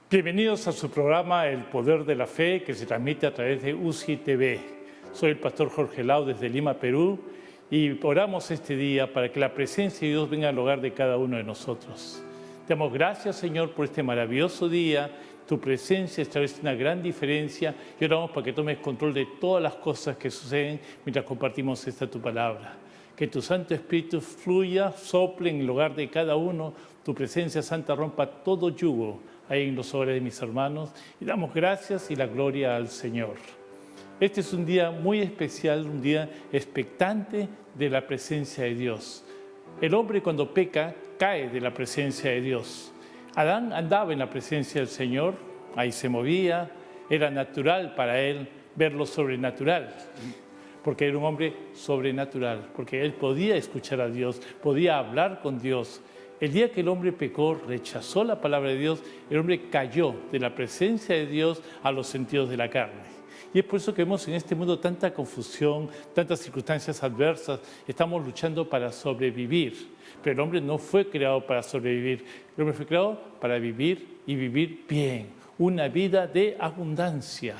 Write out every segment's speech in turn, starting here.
Bienvenidos a su programa El Poder de la Fe, que se transmite a través de UCI TV. Soy el pastor Jorge Lau desde Lima, Perú, y oramos este día para que la presencia de Dios venga al hogar de cada uno de nosotros. Te damos gracias, Señor, por este maravilloso día. Tu presencia establece una gran diferencia y oramos para que tomes control de todas las cosas que suceden mientras compartimos esta tu palabra. Que tu Santo Espíritu fluya, sople en el hogar de cada uno. Tu presencia santa rompa todo yugo ahí en los hogares de mis hermanos, y damos gracias y la gloria al Señor. Este es un día muy especial, un día expectante de la presencia de Dios. El hombre cuando peca cae de la presencia de Dios. Adán andaba en la presencia del Señor, ahí se movía, era natural para él ver lo sobrenatural, porque era un hombre sobrenatural, porque él podía escuchar a Dios, podía hablar con Dios. El día que el hombre pecó, rechazó la palabra de Dios, el hombre cayó de la presencia de Dios a los sentidos de la carne. Y es por eso que vemos en este mundo tanta confusión, tantas circunstancias adversas. Estamos luchando para sobrevivir. Pero el hombre no fue creado para sobrevivir. El hombre fue creado para vivir y vivir bien. Una vida de abundancia.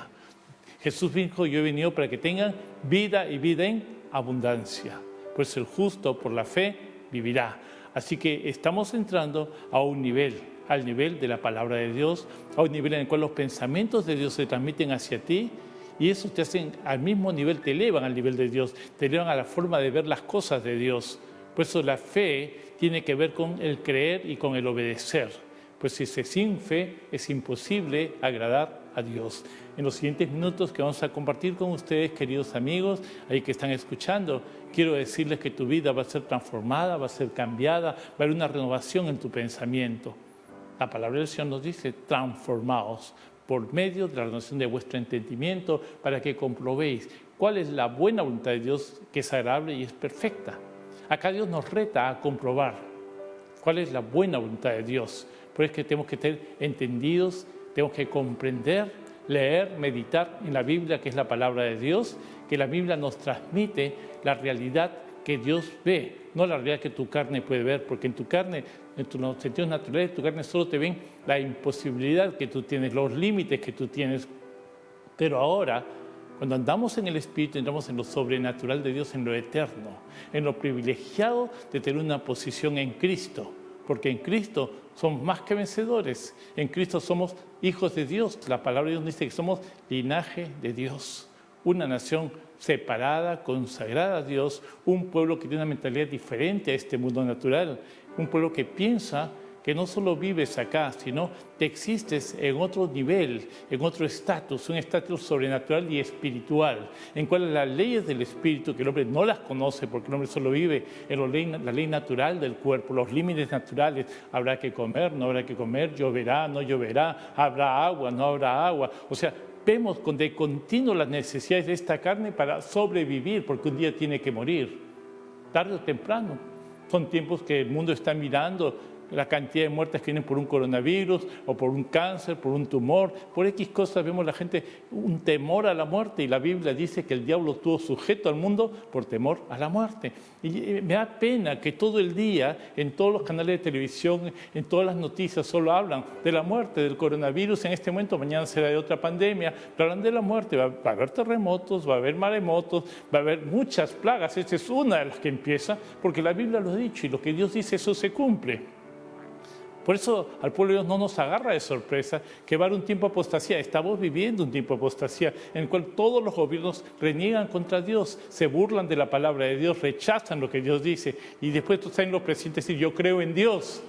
Jesús dijo, yo he venido para que tengan vida y vida en abundancia. Pues el justo por la fe vivirá. Así que estamos entrando a un nivel, al nivel de la palabra de Dios, a un nivel en el cual los pensamientos de Dios se transmiten hacia ti y eso te hacen al mismo nivel, te elevan al nivel de Dios, te elevan a la forma de ver las cosas de Dios. Por eso la fe tiene que ver con el creer y con el obedecer. Pues sin fe es imposible agradar a Dios. En los siguientes minutos que vamos a compartir con ustedes, queridos amigos, ahí que están escuchando, quiero decirles que tu vida va a ser transformada, va a ser cambiada, va a haber una renovación en tu pensamiento. La palabra del Señor nos dice, transformaos por medio de la renovación de vuestro entendimiento para que comprobéis cuál es la buena voluntad de Dios que es agradable y es perfecta. Acá Dios nos reta a comprobar cuál es la buena voluntad de Dios. Por eso es que tenemos que estar entendidos, tenemos que comprender, leer, meditar en la Biblia, que es la palabra de Dios, que la Biblia nos transmite la realidad que Dios ve, no la realidad que tu carne puede ver, porque en tu carne, en tus sentidos naturales, tu carne solo te ven la imposibilidad que tú tienes, los límites que tú tienes. Pero ahora, cuando andamos en el Espíritu, entramos en lo sobrenatural de Dios, en lo eterno, en lo privilegiado de tener una posición en Cristo. Porque en Cristo somos más que vencedores. En Cristo somos hijos de Dios. La palabra de Dios dice que somos linaje de Dios. Una nación separada, consagrada a Dios. Un pueblo que tiene una mentalidad diferente a este mundo natural. Un pueblo que piensa que no solo vives acá, sino que existes en otro nivel, en otro estatus, un estatus sobrenatural y espiritual, en cual las leyes del espíritu, que el hombre no las conoce porque el hombre solo vive en la ley natural del cuerpo, los límites naturales, habrá que comer, no habrá que comer, lloverá, no lloverá, habrá agua, no habrá agua. O sea, vemos de continuo las necesidades de esta carne para sobrevivir, porque un día tiene que morir, tarde o temprano. Son tiempos que el mundo está mirando la cantidad de muertes que vienen por un coronavirus o por un cáncer, por un tumor, por X cosas. Vemos la gente un temor a la muerte y la Biblia dice que el diablo estuvo sujeto al mundo por temor a la muerte. Y me da pena que todo el día en todos los canales de televisión, en todas las noticias solo hablan de la muerte, del coronavirus en este momento, mañana será de otra pandemia, pero hablan de la muerte. Va a haber terremotos, va a haber maremotos, va a haber muchas plagas. Esta es una de las que empieza porque la Biblia lo ha dicho y lo que Dios dice eso se cumple. Por eso al pueblo de Dios no nos agarra de sorpresa que va a haber un tiempo de apostasía. Estamos viviendo un tiempo de apostasía en el cual todos los gobiernos reniegan contra Dios, se burlan de la palabra de Dios, rechazan lo que Dios dice. Y después salen los presidentes y dicen, yo creo en Dios.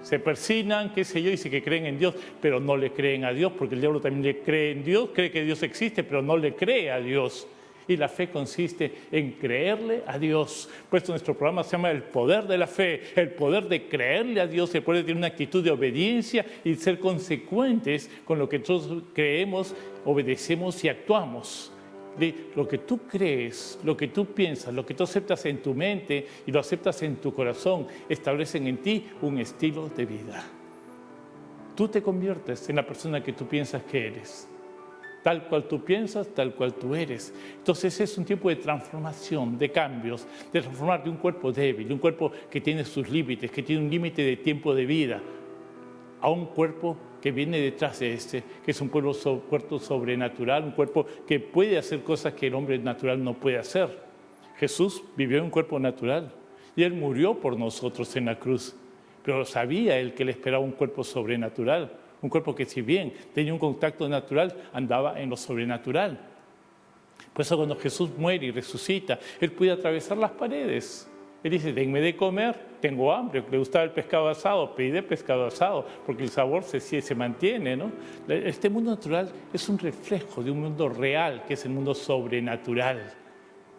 Se persignan, qué sé yo, y dicen que creen en Dios, pero no le creen a Dios, porque el diablo también le cree en Dios, cree que Dios existe, pero no le cree a Dios. Y la fe consiste en creerle a Dios. Por eso nuestro programa se llama El Poder de la Fe, el poder de creerle a Dios, el poder de tener una actitud de obediencia y ser consecuentes con lo que nosotros creemos, obedecemos y actuamos. De lo que tú crees, lo que tú piensas, lo que tú aceptas en tu mente y lo aceptas en tu corazón, establecen en ti un estilo de vida. Tú te conviertes en la persona que tú piensas que eres. Tal cual tú piensas, tal cual tú eres. Entonces es un tiempo de transformación, de cambios, de transformar de un cuerpo débil, de un cuerpo que tiene sus límites, que tiene un límite de tiempo de vida, a un cuerpo que viene detrás de este, que es un cuerpo sobrenatural, un cuerpo que puede hacer cosas que el hombre natural no puede hacer. Jesús vivió en un cuerpo natural y Él murió por nosotros en la cruz, pero sabía Él que le esperaba un cuerpo sobrenatural, un cuerpo que si bien tenía un contacto natural, andaba en lo sobrenatural. Por eso cuando Jesús muere y resucita, Él puede atravesar las paredes. Él dice, denme de comer, tengo hambre, le gustaba el pescado asado, pedí de pescado asado, porque el sabor se mantiene, ¿no? Este mundo natural es un reflejo de un mundo real, que es el mundo sobrenatural.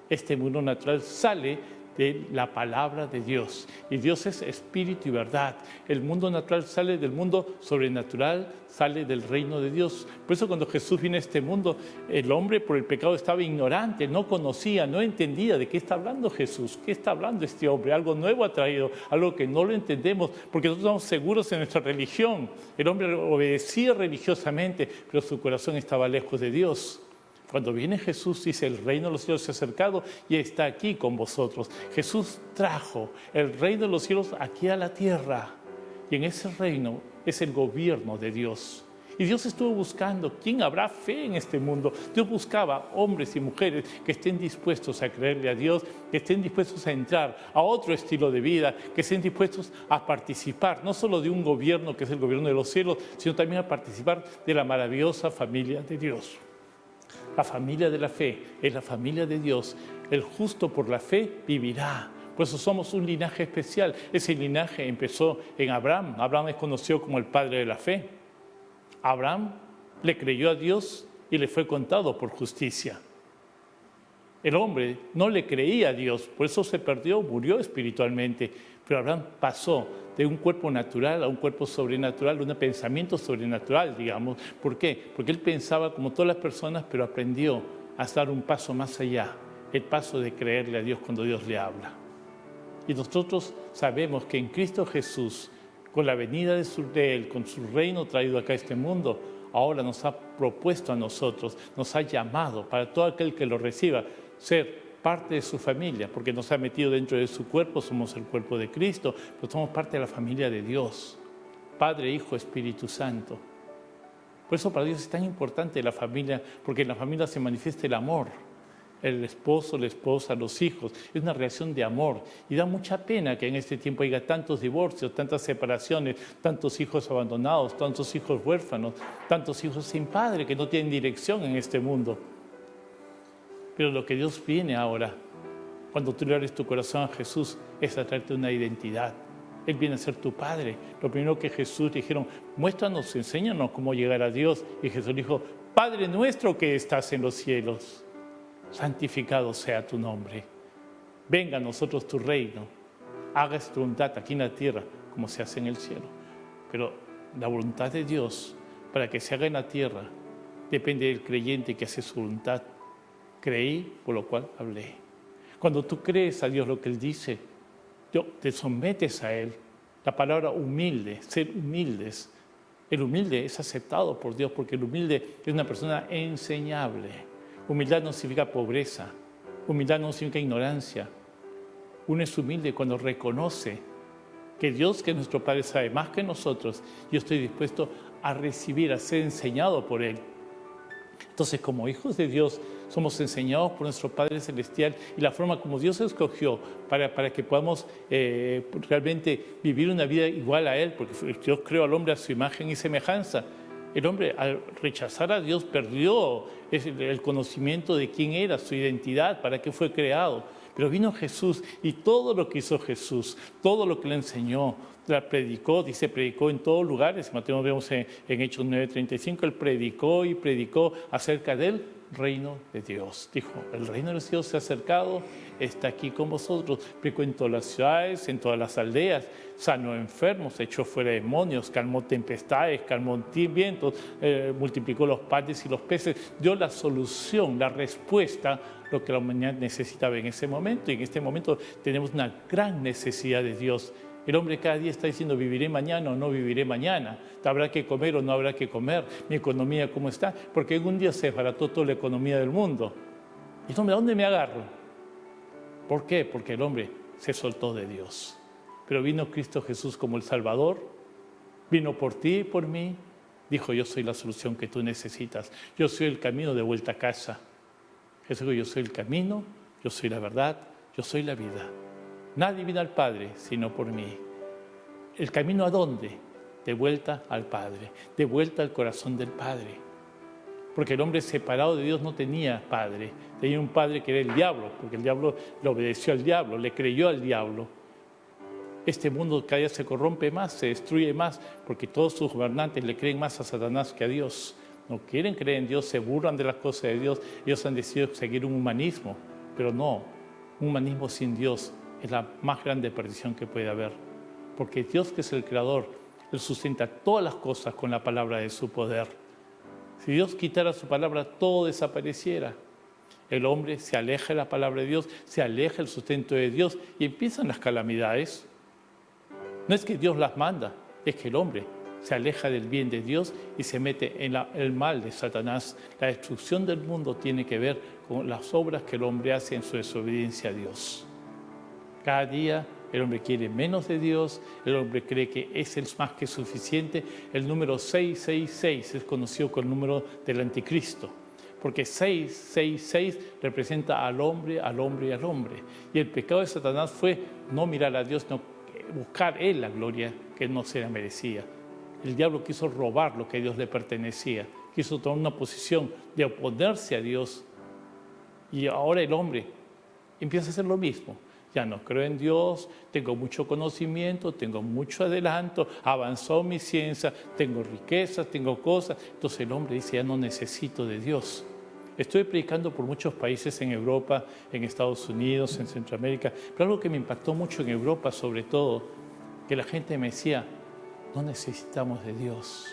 Este mundo natural sale de la palabra de Dios, y Dios es espíritu y verdad. El mundo natural sale del mundo sobrenatural, sale del reino de Dios. Por eso cuando Jesús viene a este mundo, el hombre por el pecado estaba ignorante, no conocía, no entendía de qué está hablando Jesús, qué está hablando este hombre. Algo nuevo ha traído, algo que no lo entendemos, porque nosotros estamos seguros en nuestra religión. El hombre obedecía religiosamente, pero su corazón estaba lejos de Dios. Cuando viene Jesús, dice, el reino de los cielos se ha acercado y está aquí con vosotros. Jesús trajo el reino de los cielos aquí a la tierra. Y en ese reino es el gobierno de Dios. Y Dios estuvo buscando quién habrá fe en este mundo. Dios buscaba hombres y mujeres que estén dispuestos a creerle a Dios, que estén dispuestos a entrar a otro estilo de vida, que estén dispuestos a participar, no solo de un gobierno que es el gobierno de los cielos, sino también a participar de la maravillosa familia de Dios. La familia de la fe es la familia de Dios. El justo por la fe vivirá. Por eso somos un linaje especial. Ese linaje empezó en Abraham. Abraham es conocido como el padre de la fe. Abraham le creyó a Dios y le fue contado por justicia. El hombre no le creía a Dios, por eso se perdió, murió espiritualmente. Pero Abraham pasó de un cuerpo natural a un cuerpo sobrenatural, un pensamiento sobrenatural, digamos. ¿Por qué? Porque él pensaba como todas las personas, pero aprendió a dar un paso más allá, el paso de creerle a Dios cuando Dios le habla. Y nosotros sabemos que en Cristo Jesús, con la venida de Él, con su reino traído acá a este mundo, ahora nos ha propuesto a nosotros, nos ha llamado para todo aquel que lo reciba, ser parte de su familia, porque nos ha metido dentro de su cuerpo, somos el cuerpo de Cristo, pero somos parte de la familia de Dios, Padre, Hijo, Espíritu Santo. Por eso para Dios es tan importante la familia, porque en la familia se manifiesta el amor, el esposo, la esposa, los hijos, es una relación de amor, y da mucha pena que en este tiempo haya tantos divorcios, tantas separaciones, tantos hijos abandonados, tantos hijos huérfanos, tantos hijos sin padre que no tienen dirección en este mundo. Pero lo que Dios viene ahora, cuando tú le abres tu corazón a Jesús, es a traerte una identidad. Él viene a ser tu Padre. Lo primero que Jesús dijeron, muéstranos, enséñanos cómo llegar a Dios. Y Jesús dijo, Padre nuestro que estás en los cielos, santificado sea tu nombre. Venga a nosotros tu reino. Hagas tu voluntad aquí en la tierra como se hace en el cielo. Pero la voluntad de Dios, para que se haga en la tierra, depende del creyente que hace su voluntad. Creí, por lo cual hablé. Cuando tú crees a Dios lo que Él dice, te sometes a Él. La palabra humilde, ser humildes. El humilde es aceptado por Dios porque el humilde es una persona enseñable. Humildad no significa pobreza. Humildad no significa ignorancia. Uno es humilde cuando reconoce que Dios, que es nuestro Padre, sabe más que nosotros. Yo estoy dispuesto a recibir, a ser enseñado por Él. Entonces, como hijos de Dios, somos enseñados por nuestro Padre Celestial y la forma como Dios escogió para que podamos realmente vivir una vida igual a Él, porque Dios creó al hombre a su imagen y semejanza. El hombre, al rechazar a Dios, perdió el conocimiento de quién era, su identidad, para qué fue creado. Pero vino Jesús y todo lo que hizo Jesús, todo lo que le enseñó, la predicó, dice, predicó en todos lugares. Mateo vemos en Hechos 9:35, él predicó y predicó acerca del reino de Dios. Dijo, el reino de los cielos se ha acercado, está aquí con vosotros. Predicó en todas las ciudades, en todas las aldeas, sanó enfermos, echó fuera demonios, calmó tempestades, calmó vientos, multiplicó los panes y los peces, dio la solución, la respuesta, lo que la humanidad necesitaba en ese momento. Y en este momento tenemos una gran necesidad de Dios. El hombre cada día está diciendo, ¿viviré mañana o no viviré mañana? ¿Habrá que comer o no habrá que comer? ¿Mi economía cómo está? Porque en un día se desbarató toda la economía del mundo. Y entonces, ¿a dónde me agarro? ¿Por qué? Porque el hombre se soltó de Dios. Pero vino Cristo Jesús como el Salvador, vino por ti y por mí, dijo, yo soy la solución que tú necesitas. Yo soy el camino de vuelta a casa. Jesús dijo, yo soy el camino, yo soy la verdad, yo soy la vida. Nadie viene al Padre sino por mí. ¿El camino a dónde? De vuelta al Padre, de vuelta al corazón del Padre. Porque el hombre separado de Dios no tenía padre, tenía un padre que era el diablo, porque el diablo le obedeció al diablo, le creyó al diablo. Este mundo cada día se corrompe más, se destruye más, porque todos sus gobernantes le creen más a Satanás que a Dios. No quieren creer en Dios, se burlan de las cosas de Dios. Ellos han decidido seguir un humanismo, pero no, un humanismo sin Dios es la más grande perdición que puede haber. Porque Dios, que es el creador, Él sustenta todas las cosas con la palabra de su poder. Si Dios quitara su palabra, todo desapareciera. El hombre se aleja de la palabra de Dios, se aleja del sustento de Dios y empiezan las calamidades. No es que Dios las manda, es que el hombre se aleja del bien de Dios y se mete en el mal de Satanás. La destrucción del mundo tiene que ver con las obras que el hombre hace en su desobediencia a Dios. Cada día el hombre quiere menos de Dios, el hombre cree que es el más que suficiente. El número 666 es conocido como el número del anticristo, porque 666 representa al hombre, al hombre y al hombre. Y el pecado de Satanás fue no mirar a Dios, sino buscar él la gloria que él no se la merecía. El diablo quiso robar lo que a Dios le pertenecía, quiso tomar una posición de oponerse a Dios. Y ahora el hombre empieza a hacer lo mismo. Ya no creo en Dios, tengo mucho conocimiento, tengo mucho adelanto, avanzó mi ciencia, tengo riquezas, tengo cosas. Entonces el hombre dice, ya no necesito de Dios. Estoy predicando por muchos países en Europa, en Estados Unidos, en Centroamérica, pero algo que me impactó mucho en Europa sobre todo, que la gente me decía, no necesitamos de Dios.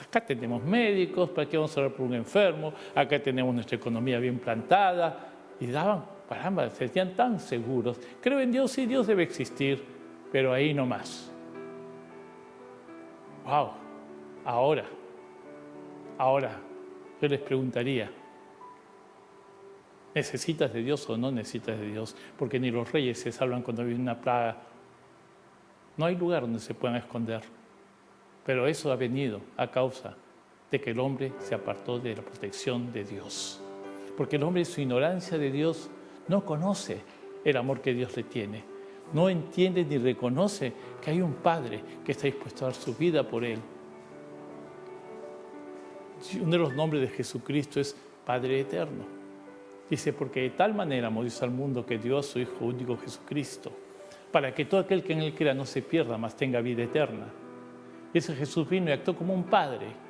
Acá tenemos médicos, ¿para qué vamos a hablar por un enfermo? Acá tenemos nuestra economía bien plantada. Y daban, caramba, se sentían tan seguros. Creo en Dios, sí, Dios debe existir, pero ahí no más. ¡Wow! Ahora, yo les preguntaría, ¿necesitas de Dios o no necesitas de Dios? Porque ni los reyes se salvan cuando viene una plaga. No hay lugar donde se puedan esconder. Pero eso ha venido a causa de que el hombre se apartó de la protección de Dios. Porque el hombre en su ignorancia de Dios no conoce el amor que Dios le tiene. No entiende ni reconoce que hay un Padre que está dispuesto a dar su vida por él. Uno de los nombres de Jesucristo es Padre Eterno. Dice, porque de tal manera amó Dios al mundo que dio a su Hijo único Jesucristo, para que todo aquel que en él crea no se pierda, mas tenga vida eterna. Y ese Jesús vino y actuó como un Padre.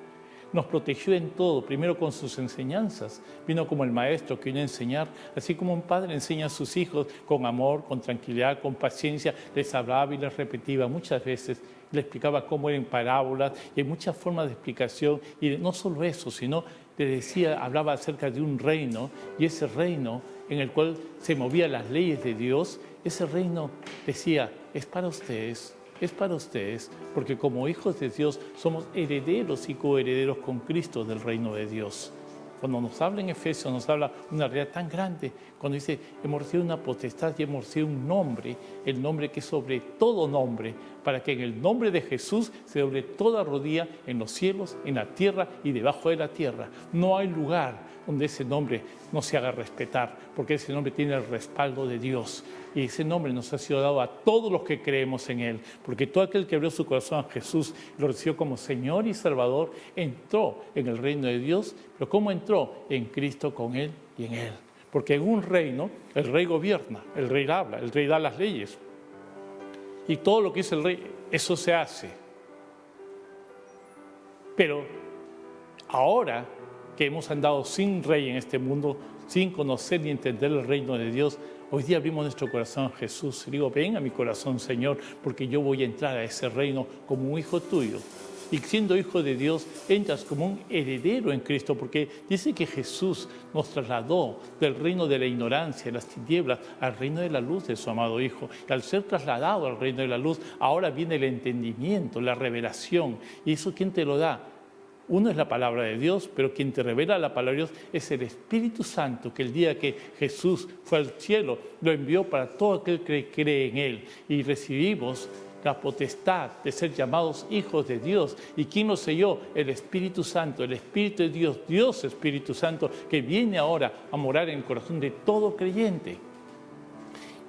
Nos protegió en todo, primero con sus enseñanzas. Vino como el maestro que vino a enseñar, así como un padre enseña a sus hijos con amor, con tranquilidad, con paciencia. Les hablaba y les repetía muchas veces, les explicaba cómo eran parábolas y hay muchas formas de explicación. Y no solo eso, sino les decía, hablaba acerca de un reino, y ese reino en el cual se movían las leyes de Dios, ese reino decía, es para ustedes. Es para ustedes, porque como hijos de Dios somos herederos y coherederos con Cristo del reino de Dios. Cuando nos habla en Efesios, nos habla una realidad tan grande, cuando dice, hemos recibido una potestad y hemos recibido un nombre, el nombre que es sobre todo nombre, para que en el nombre de Jesús se doble toda rodilla en los cielos, en la tierra y debajo de la tierra. No hay lugar donde ese nombre no se haga respetar, porque ese nombre tiene el respaldo de Dios. Y ese nombre nos ha sido dado a todos los que creemos en Él, porque todo aquel que abrió su corazón a Jesús, lo recibió como Señor y Salvador, entró en el reino de Dios. Pero ¿cómo entró? En Cristo, con Él y en Él. Porque en un reino, el rey gobierna, el rey habla, el rey da las leyes. Y todo lo que dice el rey, eso se hace. Pero ahora que hemos andado sin rey en este mundo, sin conocer ni entender el reino de Dios, hoy día abrimos nuestro corazón a Jesús y digo, ven a mi corazón, Señor, porque yo voy a entrar a ese reino como un hijo tuyo. Y siendo hijo de Dios, entras como un heredero en Cristo, porque dice que Jesús nos trasladó del reino de la ignorancia, de las tinieblas, al reino de la luz de su amado Hijo. Y al ser trasladado al reino de la luz, ahora viene el entendimiento, la revelación. ¿Y eso quién te lo da? Uno es la palabra de Dios, pero quien te revela la palabra de Dios es el Espíritu Santo, que el día que Jesús fue al cielo, lo envió para todo aquel que cree en Él. Y recibimos la potestad de ser llamados hijos de Dios. ¿Y quién lo selló? El Espíritu Santo, el Espíritu de Dios, Dios Espíritu Santo, que viene ahora a morar en el corazón de todo creyente.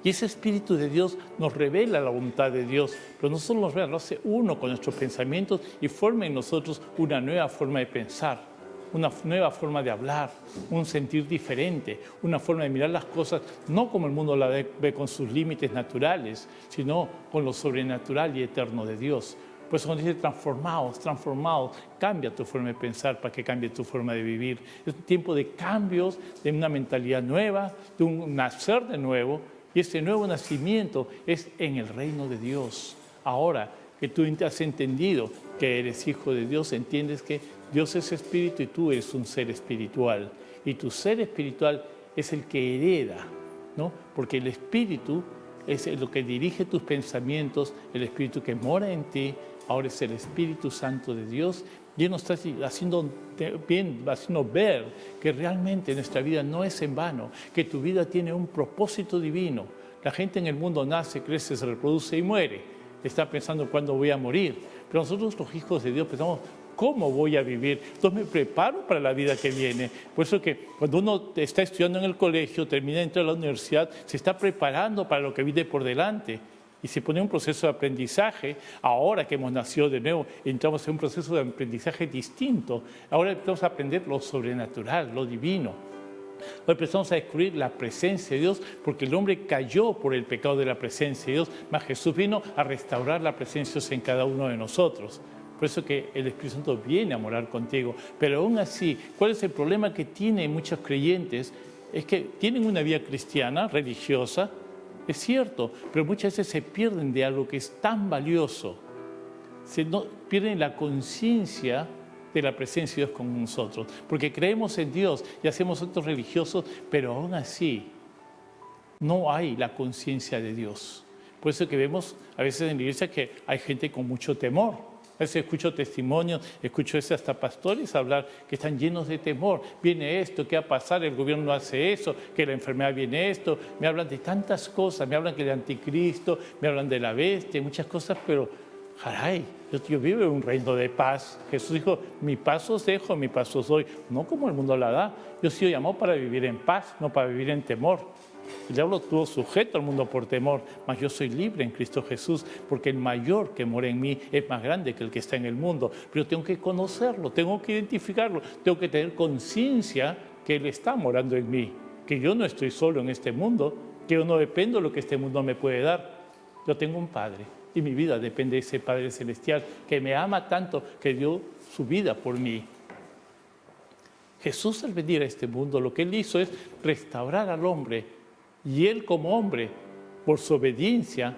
Y ese Espíritu de Dios nos revela la voluntad de Dios, pero no solo nos revela, lo hace uno con nuestros pensamientos y forma en nosotros una nueva forma de pensar, una nueva forma de hablar, un sentir diferente, una forma de mirar las cosas, no como el mundo la ve con sus límites naturales, sino con lo sobrenatural y eterno de Dios. Por eso cuando dice transformados, cambia tu forma de pensar para que cambie tu forma de vivir. Es un tiempo de cambios, de una mentalidad nueva, de un nacer de nuevo. Y ese nuevo nacimiento es en el reino de Dios. Ahora que tú has entendido que eres hijo de Dios, entiendes que Dios es espíritu y tú eres un ser espiritual. Y tu ser espiritual es el que hereda, ¿no? Porque el espíritu es lo que dirige tus pensamientos, el espíritu que mora en ti, ahora es el Espíritu Santo de Dios. Y Él nos está haciendo ver que realmente nuestra vida no es en vano, que tu vida tiene un propósito divino. La gente en el mundo nace, crece, se reproduce y muere. Está pensando cuándo voy a morir. Pero nosotros los hijos de Dios pensamos, ¿cómo voy a vivir? Entonces me preparo para la vida que viene. Por eso que cuando uno está estudiando en el colegio, termina de entrar a la universidad, se está preparando para lo que viene por delante. Y se pone un proceso de aprendizaje. Ahora que hemos nacido de nuevo, entramos en un proceso de aprendizaje distinto. Ahora empezamos a aprender lo sobrenatural, lo divino. Ahora empezamos a descubrir la presencia de Dios, porque el hombre cayó por el pecado de la presencia de Dios, mas Jesús vino a restaurar la presencia de Dios en cada uno de nosotros. Por eso que el Espíritu Santo viene a morar contigo. Pero aún así, ¿cuál es el problema que tienen muchos creyentes? Es que tienen una vida cristiana, religiosa, es cierto, pero muchas veces se pierden de algo que es tan valioso. Pierden la conciencia de la presencia de Dios con nosotros, porque creemos en Dios y hacemos actos religiosos, pero aún así no hay la conciencia de Dios. Por eso que vemos a veces en la iglesia que hay gente con mucho temor. A veces escucho testimonios, escucho hasta pastores hablar que están llenos de temor. Viene esto, ¿qué va a pasar? El gobierno no hace eso, que la enfermedad viene esto. Me hablan de tantas cosas, me hablan que del anticristo, me hablan de la bestia, muchas cosas, pero caray, yo vivo en un reino de paz. Jesús dijo, mi paz os dejo, mi paz os doy. No como el mundo la da. Yo he sido llamado para vivir en paz, no para vivir en temor. El diablo estuvo sujeto al mundo por temor, mas yo soy libre en Cristo Jesús, porque el mayor que mora en mí es más grande que el que está en el mundo. Pero tengo que conocerlo, tengo que identificarlo, tengo que tener conciencia que Él está morando en mí, que yo no estoy solo en este mundo, que yo no dependo de lo que este mundo me puede dar. Yo tengo un Padre y mi vida depende de ese Padre celestial que me ama tanto que dio su vida por mí. Jesús, al venir a este mundo, lo que Él hizo es restaurar al hombre. Y Él como hombre, por su obediencia,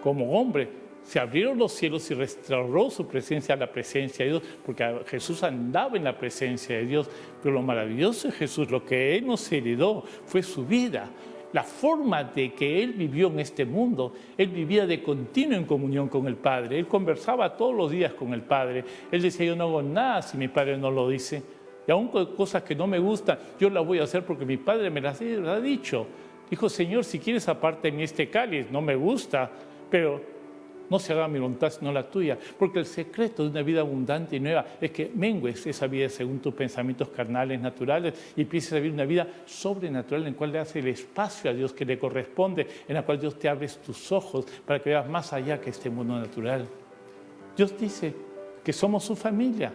como hombre, se abrieron los cielos y restauró su presencia a la presencia de Dios, porque Jesús andaba en la presencia de Dios. Pero lo maravilloso de Jesús, lo que Él nos heredó, fue su vida. La forma de que Él vivió en este mundo, Él vivía de continuo en comunión con el Padre. Él conversaba todos los días con el Padre. Él decía, yo no hago nada si mi Padre no lo dice. Y aún con cosas que no me gustan, yo las voy a hacer porque mi Padre me las ha dicho. Dijo, Señor, si quieres aparte en este cáliz, no me gusta, pero no se haga mi voluntad sino la tuya. Porque el secreto de una vida abundante y nueva es que mengues esa vida según tus pensamientos carnales, naturales, y empieces a vivir una vida sobrenatural en la cual le das el espacio a Dios que le corresponde, en la cual Dios te abre tus ojos para que veas más allá que este mundo natural. Dios dice que somos su familia.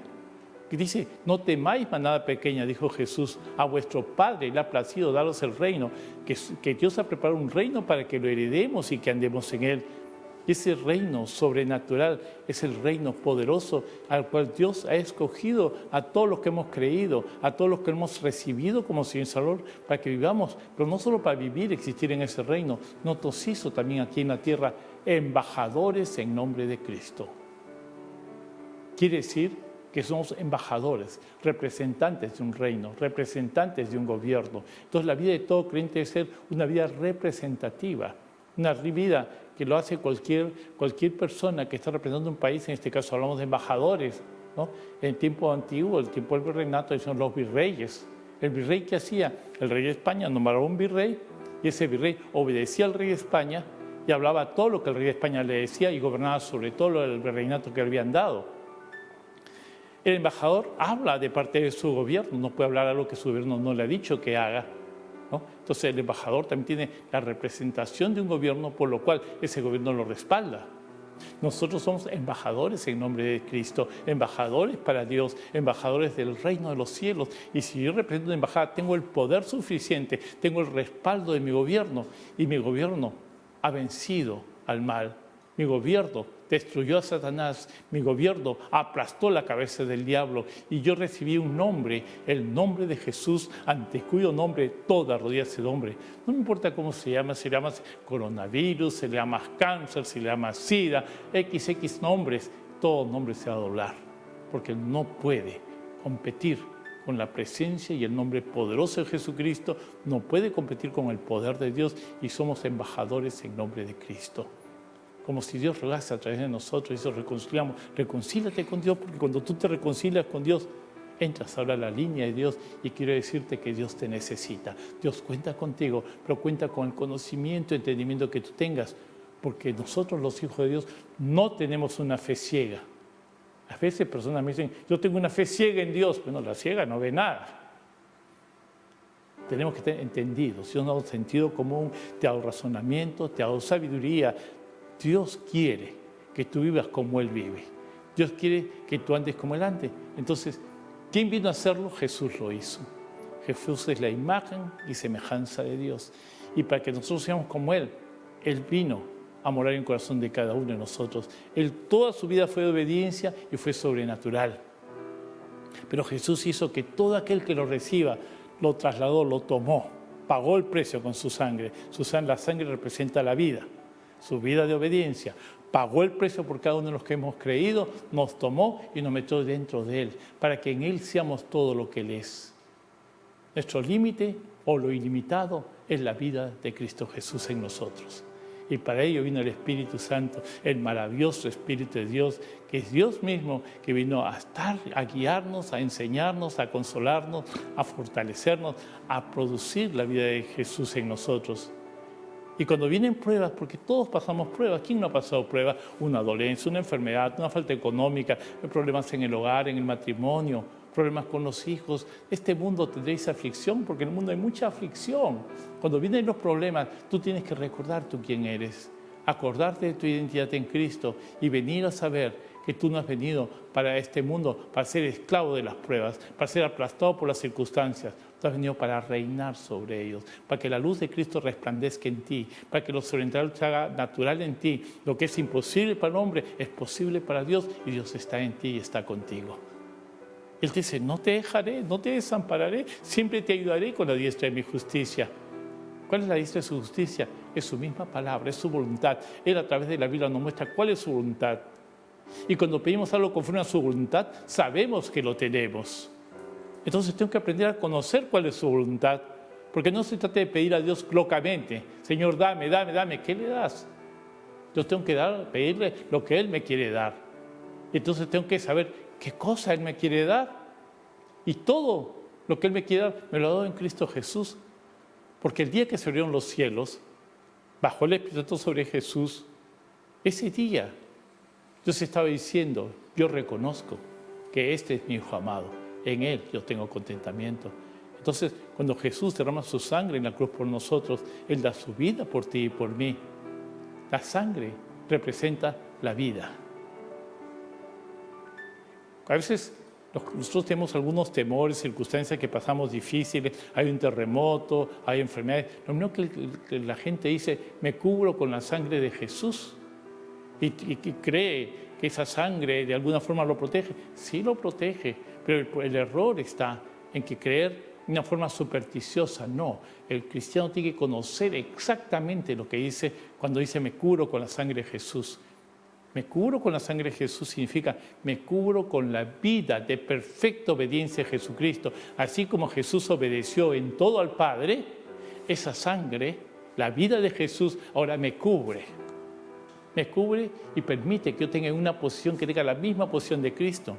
Y dice, no temáis manada pequeña, dijo Jesús, a vuestro Padre le ha placido daros el reino, que Dios ha preparado un reino para que lo heredemos y que andemos en él. Y ese reino sobrenatural es el reino poderoso al cual Dios ha escogido a todos los que hemos creído, a todos los que hemos recibido como Señor y Salvador, para que vivamos, pero no solo para vivir, existir en ese reino, nos hizo también aquí en la tierra embajadores en nombre de Cristo. Quiere decir que somos embajadores, representantes de un reino, representantes de un gobierno. Entonces la vida de todo creyente debe ser una vida representativa, una vida que lo hace cualquier persona que está representando un país. En este caso hablamos de embajadores, ¿no? En el tiempo antiguo, el tiempo del virreinato, son los virreyes. El virrey, ¿qué hacía? El rey de España nombraba un virrey y ese virrey obedecía al rey de España y hablaba todo lo que el rey de España le decía y gobernaba sobre todo el virreinato que le habían dado. El embajador habla de parte de su gobierno, no puede hablar algo que su gobierno no le ha dicho que haga, ¿no? Entonces el embajador también tiene la representación de un gobierno, por lo cual ese gobierno lo respalda. Nosotros somos embajadores en nombre de Cristo, embajadores para Dios, embajadores del reino de los cielos. Y si yo represento una embajada, tengo el poder suficiente, tengo el respaldo de mi gobierno. Y mi gobierno ha vencido al mal. Mi gobierno destruyó a Satanás, mi gobierno aplastó la cabeza del diablo y yo recibí un nombre, el nombre de Jesús, ante cuyo nombre toda rodilla se doble. No me importa cómo se llama, si le llamas coronavirus, si le llamas cáncer, si le llamas SIDA, XX nombres, todo nombre se va a doblar, porque no puede competir con la presencia y el nombre poderoso de Jesucristo, no puede competir con el poder de Dios y somos embajadores en nombre de Cristo. Como si Dios rogase a través de nosotros y eso reconciliamos. Reconcílate con Dios, porque cuando tú te reconcilias con Dios, entras ahora a la línea de Dios y quiero decirte que Dios te necesita. Dios cuenta contigo, pero cuenta con el conocimiento y entendimiento que tú tengas, porque nosotros los hijos de Dios no tenemos una fe ciega. A veces personas me dicen, yo tengo una fe ciega en Dios. Bueno, la ciega no ve nada. Tenemos que tener entendido. Dios nos ha dado sentido común, te ha dado razonamiento, te ha dado sabiduría. Dios quiere que tú vivas como Él vive. Dios quiere que tú andes como Él ande. Entonces, ¿quién vino a hacerlo? Jesús lo hizo. Jesús es la imagen y semejanza de Dios. Y para que nosotros seamos como Él, Él vino a morar en el corazón de cada uno de nosotros. Él toda su vida fue de obediencia y fue sobrenatural. Pero Jesús hizo que todo aquel que lo reciba, lo trasladó, lo tomó, pagó el precio con su sangre. La sangre representa la vida. Su vida de obediencia, pagó el precio por cada uno de los que hemos creído, nos tomó y nos metió dentro de Él, para que en Él seamos todo lo que Él es. Nuestro límite o lo ilimitado es la vida de Cristo Jesús en nosotros. Y para ello vino el Espíritu Santo, el maravilloso Espíritu de Dios, que es Dios mismo, que vino a estar, a guiarnos, a enseñarnos, a consolarnos, a fortalecernos, a producir la vida de Jesús en nosotros. Y cuando vienen pruebas, porque todos pasamos pruebas, ¿quién no ha pasado pruebas? Una dolencia, una enfermedad, una falta económica, problemas en el hogar, en el matrimonio, problemas con los hijos. Este mundo tendréis aflicción, porque en el mundo hay mucha aflicción. Cuando vienen los problemas, tú tienes que recordar tú quién eres, acordarte de tu identidad en Cristo y venir a saber que tú no has venido para este mundo para ser esclavo de las pruebas, para ser aplastado por las circunstancias. Tú has venido para reinar sobre ellos, para que la luz de Cristo resplandezca en ti, para que lo sobrenatural se haga natural en ti. Lo que es imposible para el hombre es posible para Dios y Dios está en ti y está contigo. Él te dice, no te dejaré, no te desampararé, siempre te ayudaré con la diestra de mi justicia. ¿Cuál es la diestra de su justicia? Es su misma palabra, es su voluntad. Él a través de la Biblia nos muestra cuál es su voluntad. Y cuando pedimos algo conforme a su voluntad, sabemos que lo tenemos. Entonces tengo que aprender a conocer cuál es su voluntad, porque no se trata de pedir a Dios locamente, Señor, dame, dame, dame. ¿Qué le das? Yo tengo que pedirle lo que Él me quiere dar. Entonces tengo que saber qué cosa Él me quiere dar. Y todo lo que Él me quiere dar me lo ha dado en Cristo Jesús. Porque el día que se abrieron los cielos, bajó el Espíritu Santo sobre Jesús, ese día Dios estaba diciendo, yo reconozco que este es mi Hijo amado, en Él yo tengo contentamiento. Entonces, cuando Jesús derrama su sangre en la cruz por nosotros, Él da su vida por ti y por mí. La sangre representa la vida. A veces nosotros tenemos algunos temores, circunstancias que pasamos difíciles, hay un terremoto, hay enfermedades. Lo mismo que la gente dice, me cubro con la sangre de Jesús. Y cree que esa sangre de alguna forma lo protege. Sí lo protege, pero el error está en que creer de una forma supersticiosa. No, el cristiano tiene que conocer exactamente lo que dice cuando dice me cubro con la sangre de Jesús. Me cubro con la sangre de Jesús significa me cubro con la vida de perfecta obediencia a Jesucristo. Así como Jesús obedeció en todo al Padre, esa sangre, la vida de Jesús, ahora me cubre. Me cubre y permite que yo tenga una posición que tenga la misma posición de Cristo.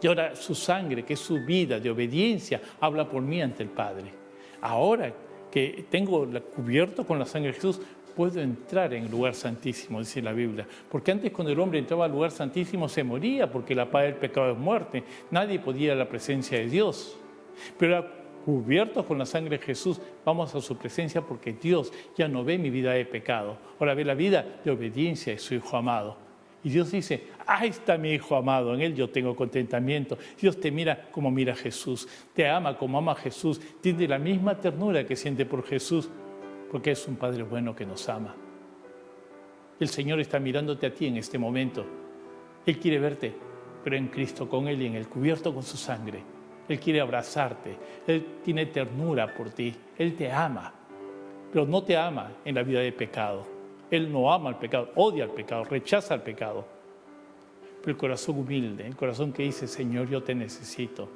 Y ahora su sangre, que es su vida de obediencia, habla por mí ante el Padre. Ahora que tengo cubierto con la sangre de Jesús, puedo entrar en el lugar santísimo, dice la Biblia. Porque antes, cuando el hombre entraba al lugar santísimo, se moría, porque la paga del pecado es muerte. Nadie podía ir a la presencia de Dios. Pero ahora, cubiertos con la sangre de Jesús, vamos a su presencia, porque Dios ya no ve mi vida de pecado. Ahora ve la vida de obediencia de su Hijo amado. Y Dios dice, ahí está mi Hijo amado, en Él yo tengo contentamiento. Dios te mira como mira Jesús, te ama como ama Jesús, tiene la misma ternura que siente por Jesús, porque es un Padre bueno que nos ama. El Señor está mirándote a ti en este momento. Él quiere verte, pero en Cristo, con Él y en Él, cubierto con su sangre. Él quiere abrazarte, Él tiene ternura por ti, Él te ama, pero no te ama en la vida de pecado. Él no ama al pecado, odia al pecado, rechaza al pecado. Pero el corazón humilde, el corazón que dice, Señor, yo te necesito.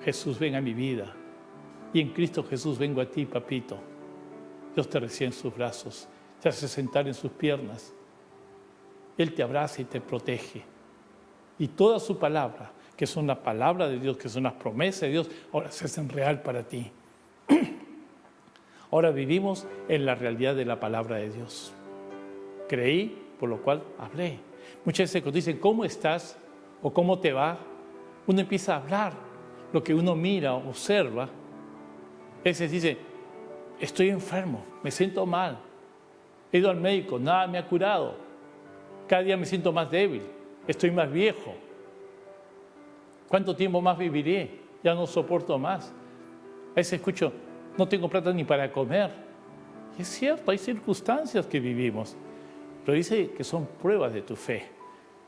Jesús, ven a mi vida. Y en Cristo Jesús vengo a ti, papito. Dios te recibe en sus brazos, te hace sentar en sus piernas. Él te abraza y te protege. Y toda su palabra, que son la palabra de Dios, que son las promesas de Dios, ahora se hacen real para ti. Ahora vivimos en la realidad de la palabra de Dios. Creí, por lo cual hablé. Muchas veces cuando dicen, ¿cómo estás? O ¿cómo te va? Uno empieza a hablar lo que uno mira, observa. A veces dice, estoy enfermo, me siento mal. He ido al médico, nada me ha curado. Cada día me siento más débil, estoy más viejo. ¿Cuánto tiempo más viviré? Ya no soporto más. A veces escucho, no tengo plata ni para comer. Y es cierto, hay circunstancias que vivimos. Pero dice que son pruebas de tu fe.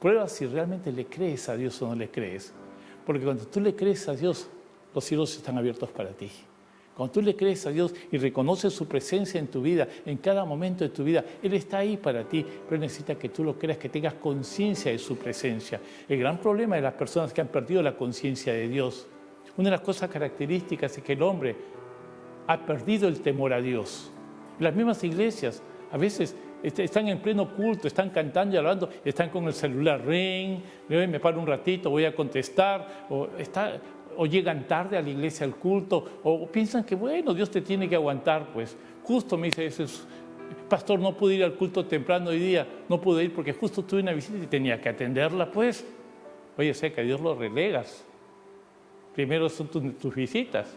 Pruebas si realmente le crees a Dios o no le crees. Porque cuando tú le crees a Dios, los cielos están abiertos para ti. Cuando tú le crees a Dios y reconoces su presencia en tu vida, en cada momento de tu vida, Él está ahí para ti, pero Él necesita que tú lo creas, que tengas conciencia de su presencia. El gran problema de las personas que han perdido la conciencia de Dios, una de las cosas características es que el hombre ha perdido el temor a Dios. Las mismas iglesias a veces están en pleno culto, están cantando y hablando, están con el celular, ring, me paro un ratito, voy a contestar, o llegan tarde a la iglesia al culto, o piensan que bueno, Dios te tiene que aguantar, pues. Justo me dice ese pastor, no pude ir al culto temprano hoy día, no pude ir porque justo tuve una visita y tenía que atenderla, pues. Oye, sé que a Dios lo relegas. Primero son tus visitas.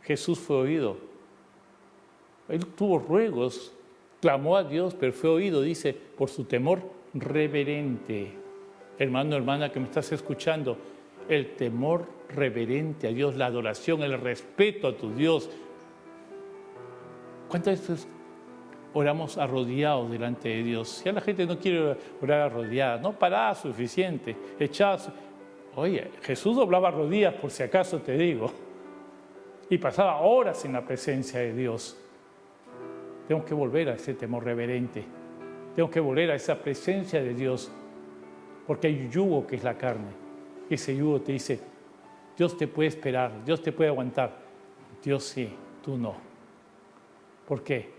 Jesús fue oído. Él tuvo ruegos, clamó a Dios, pero fue oído, dice, por su temor reverente. Hermano, hermana que me estás escuchando, el temor reverente a Dios, la adoración, el respeto a tu Dios. ¿Cuántas veces oramos arrodillados delante de Dios? Ya la gente no quiere orar arrodillada, no parada suficiente, echadas. Oye, Jesús doblaba rodillas por si acaso te digo, y pasaba horas en la presencia de Dios. Tengo que volver a ese temor reverente, tengo que volver a esa presencia de Dios, porque hay un yugo que es la carne. Y ese yugo te dice, Dios te puede esperar, Dios te puede aguantar. Dios sí, tú no. ¿Por qué?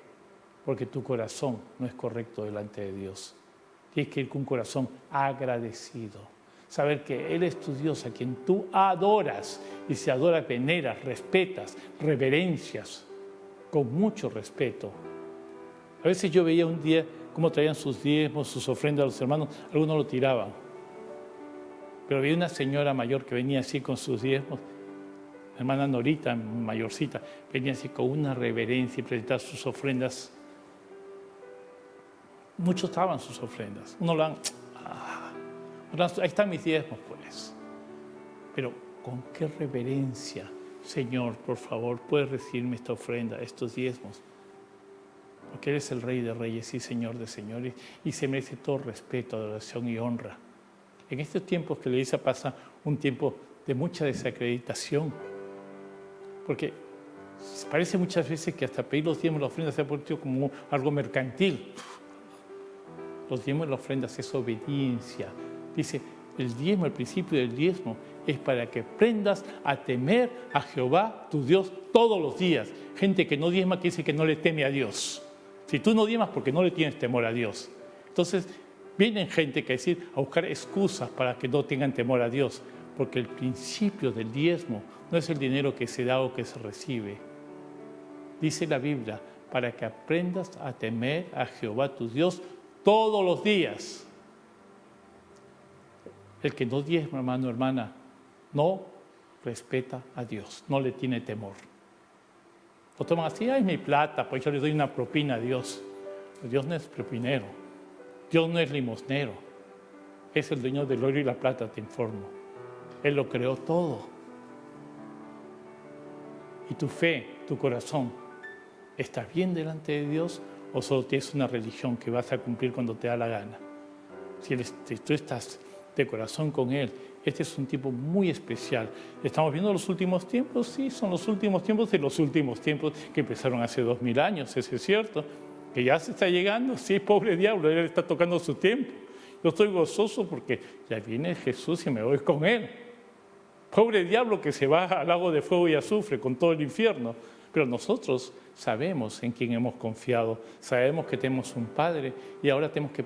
Porque tu corazón no es correcto delante de Dios. Tienes que ir con un corazón agradecido. Saber que Él es tu Dios, a quien tú adoras. Y si adoras, veneras, respetas, reverencias, con mucho respeto. A veces yo veía un día cómo traían sus diezmos, sus ofrendas a los hermanos, algunos lo tiraban. Pero había una señora mayor que venía así con sus diezmos, la hermana Norita, mayorcita, venía así con una reverencia y presentaba sus ofrendas. Muchos daban sus ofrendas. Uno lo dan, ahí están mis diezmos, pues. Pero con qué reverencia, Señor, por favor, puedes recibirme esta ofrenda, estos diezmos. Porque eres el Rey de Reyes y Señor de Señores y se merece todo respeto, adoración y honra. En estos tiempos que la iglesia pasa un tiempo de mucha desacreditación, porque parece muchas veces que hasta pedir los diezmos y las ofrendas se ha vuelto como algo mercantil. Los diezmos y las ofrendas es obediencia. Dice, el diezmo, el principio del diezmo es para que aprendas a temer a Jehová, tu Dios, todos los días. Gente que no diezma, que dice que no le teme a Dios. Si tú no diezmas, porque no le tienes temor a Dios. Entonces, Vienen gente que a buscar excusas para que no tengan temor a Dios, porque el principio del diezmo no es el dinero que se da o que se recibe. Dice la Biblia, para que aprendas a temer a Jehová tu Dios todos los días. El que no diezma, hermano, hermana, no respeta a Dios, no le tiene temor. Lo toman así, es mi plata, pues yo le doy una propina a Dios. Dios no es propinero, Dios no es limosnero, es el dueño del oro y la plata, te informo. Él lo creó todo. ¿Y tu fe, tu corazón, está bien delante de Dios o solo tienes una religión que vas a cumplir cuando te da la gana? Si tú estás de corazón con Él, este es un tiempo muy especial. ¿Estamos viendo los últimos tiempos? Sí, son los últimos tiempos de los últimos tiempos que empezaron hace 2000 años, eso es cierto. Que ya se está llegando, sí, pobre diablo, él está tocando su tiempo. Yo estoy gozoso porque ya viene Jesús y me voy con Él. Pobre diablo que se va al lago de fuego y azufre con todo el infierno. Pero nosotros sabemos en quién hemos confiado, sabemos que tenemos un Padre y ahora tenemos que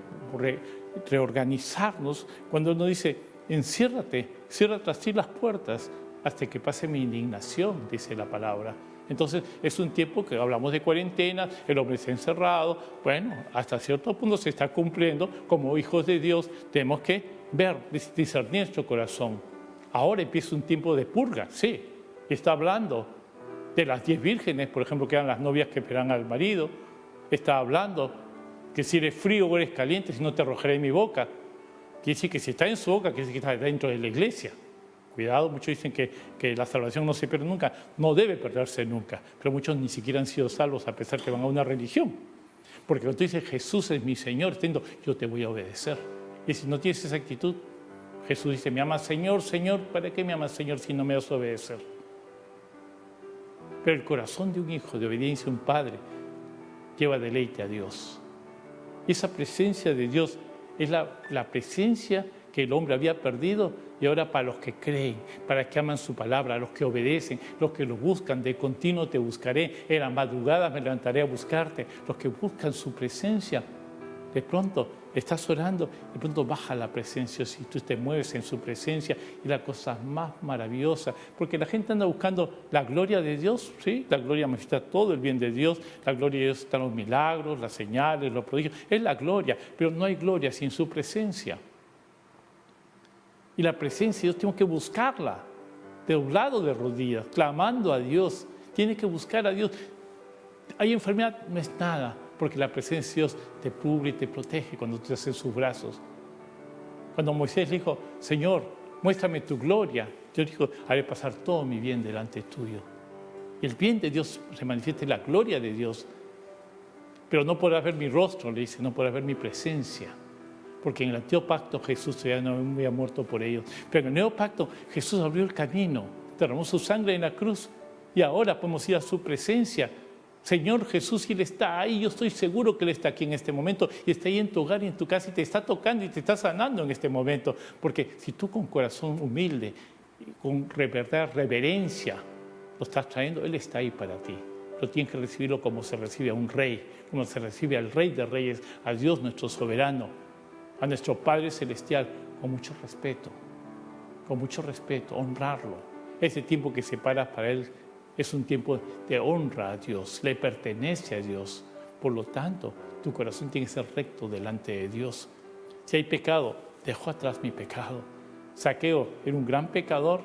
reorganizarnos cuando Él nos dice, enciérrate, cierra tras ti las puertas hasta que pase mi indignación, dice la palabra. Entonces es un tiempo que hablamos de cuarentena, el hombre está encerrado, bueno, hasta cierto punto se está cumpliendo, como hijos de Dios tenemos que ver, discernir nuestro corazón. Ahora empieza un tiempo de purga, sí, está hablando de las 10 vírgenes, por ejemplo, que eran las novias que esperan al marido, está hablando que si eres frío o eres caliente, si no te arrojaré en mi boca. Quiere decir que si está en su boca, quiere decir que está dentro de la iglesia. Cuidado, muchos dicen que la salvación no se pierde nunca, no debe perderse nunca, pero muchos ni siquiera han sido salvos a pesar que van a una religión. Porque cuando tú dices, Jesús es mi Señor, yo te voy a obedecer. Y si no tienes esa actitud, Jesús dice, me amas Señor, Señor, ¿para qué me amas Señor si no me vas a obedecer? Pero el corazón de un hijo, de obediencia a un padre, lleva deleite a Dios. Y esa presencia de Dios es la presencia que el hombre había perdido y ahora para los que creen, para que aman su palabra, los que obedecen, los que lo buscan, de continuo te buscaré, en la madrugada me levantaré a buscarte, los que buscan su presencia. De pronto estás orando, de pronto baja la presencia, si tú te mueves en su presencia y la cosa más maravillosa, porque la gente anda buscando la gloria de Dios, ¿sí? La gloria manifiesta todo el bien de Dios, la gloria de Dios están los milagros, las señales, los prodigios, es la gloria, pero no hay gloria sin su presencia. Y la presencia de Dios tenemos que buscarla, doblado de rodillas, clamando a Dios, tienes que buscar a Dios. Hay enfermedad, no es nada, porque la presencia de Dios te cubre y te protege cuando tú estás en sus brazos. Cuando Moisés dijo, Señor, muéstrame tu gloria, Dios dijo, haré pasar todo mi bien delante tuyo. Y el bien de Dios se manifiesta en la gloria de Dios, pero no podrás ver mi rostro, le dice, no podrás ver mi presencia. Porque en el antiguo pacto Jesús ya no había muerto por ellos. Pero en el nuevo pacto Jesús abrió el camino, derramó su sangre en la cruz y ahora podemos ir a su presencia. Señor Jesús, Él está ahí, yo estoy seguro que Él está aquí en este momento y está ahí en tu hogar y en tu casa y te está tocando y te está sanando en este momento. Porque si tú con corazón humilde, con verdad, reverencia, lo estás trayendo, Él está ahí para ti. Pero tienes que recibirlo como se recibe a un rey, como se recibe al Rey de Reyes, a Dios nuestro soberano, a nuestro Padre Celestial, con mucho respeto, honrarlo. Ese tiempo que separas para Él es un tiempo de honra a Dios, le pertenece a Dios. Por lo tanto, tu corazón tiene que ser recto delante de Dios. Si hay pecado, dejo atrás mi pecado. Zaqueo era un gran pecador,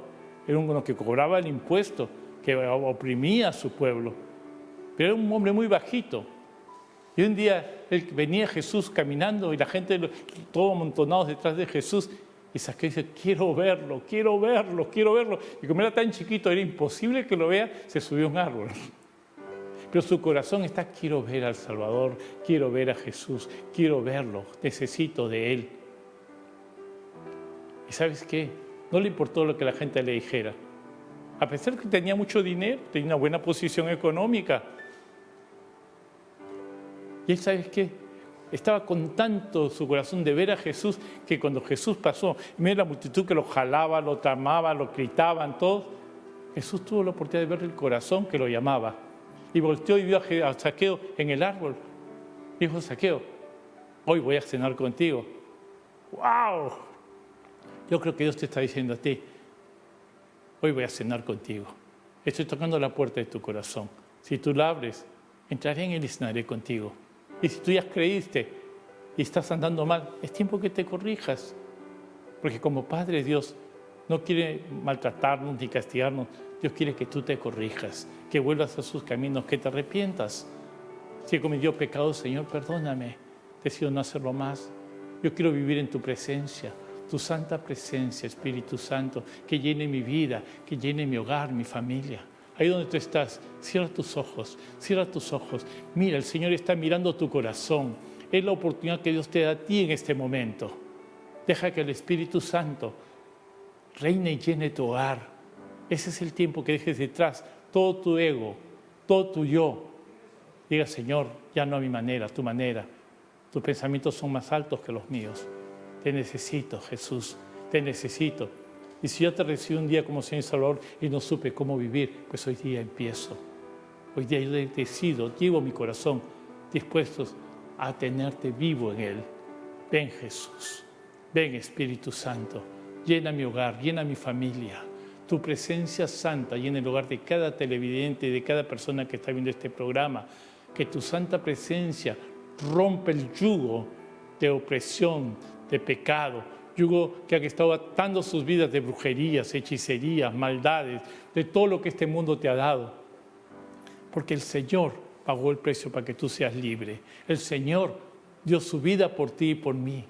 era uno que cobraba el impuesto, que oprimía a su pueblo, pero era un hombre muy bajito. Y un día venía Jesús caminando y la gente, todos amontonados detrás de Jesús, y Zaqueo dice, quiero verlo. Y como era tan chiquito, era imposible que lo vea, se subió a un árbol. Pero su corazón está, quiero ver al Salvador, quiero ver a Jesús, quiero verlo, necesito de Él. ¿Y sabes qué? No le importó lo que la gente le dijera. A pesar de que tenía mucho dinero, tenía una buena posición económica. Y él, ¿sabes qué? Estaba con tanto su corazón de ver a Jesús que cuando Jesús pasó, mira la multitud que lo jalaba, lo tramaba, lo gritaban, todos. Jesús tuvo la oportunidad de ver el corazón que lo llamaba. Y volteó y vio a Zaqueo en el árbol. Dijo, Zaqueo, hoy voy a cenar contigo. ¡Wow! Yo creo que Dios te está diciendo a ti, hoy voy a cenar contigo. Estoy tocando la puerta de tu corazón. Si tú la abres, entraré en él y cenaré contigo. Y si tú ya creíste y estás andando mal, es tiempo que te corrijas. Porque como Padre Dios no quiere maltratarnos ni castigarnos. Dios quiere que tú te corrijas, que vuelvas a sus caminos, que te arrepientas. Si he cometido pecado, Señor, perdóname. Decido no hacerlo más. Yo quiero vivir en tu presencia, tu santa presencia, Espíritu Santo, que llene mi vida, que llene mi hogar, mi familia. Ahí donde tú estás, cierra tus ojos, cierra tus ojos. Mira, el Señor está mirando tu corazón. Es la oportunidad que Dios te da a ti en este momento. Deja que el Espíritu Santo reine y llene tu hogar. Ese es el tiempo que dejes detrás todo tu ego, todo tu yo. Diga, Señor, ya no a mi manera, a tu manera. Tus pensamientos son más altos que los míos. Te necesito, Jesús, te necesito. Y si yo te recibo un día como Señor y Salvador y no supe cómo vivir, pues hoy día empiezo. Hoy día yo decido, llevo mi corazón dispuestos a tenerte vivo en Él. Ven, Jesús, ven, Espíritu Santo, llena mi hogar, llena mi familia. Tu presencia santa llena el hogar de cada televidente, de cada persona que está viendo este programa. Que tu santa presencia rompe el yugo de opresión, de pecado, yugo que han estado atando sus vidas de brujerías, hechicerías, maldades, de todo lo que este mundo te ha dado. Porque el Señor pagó el precio para que tú seas libre. El Señor dio su vida por ti y por mí.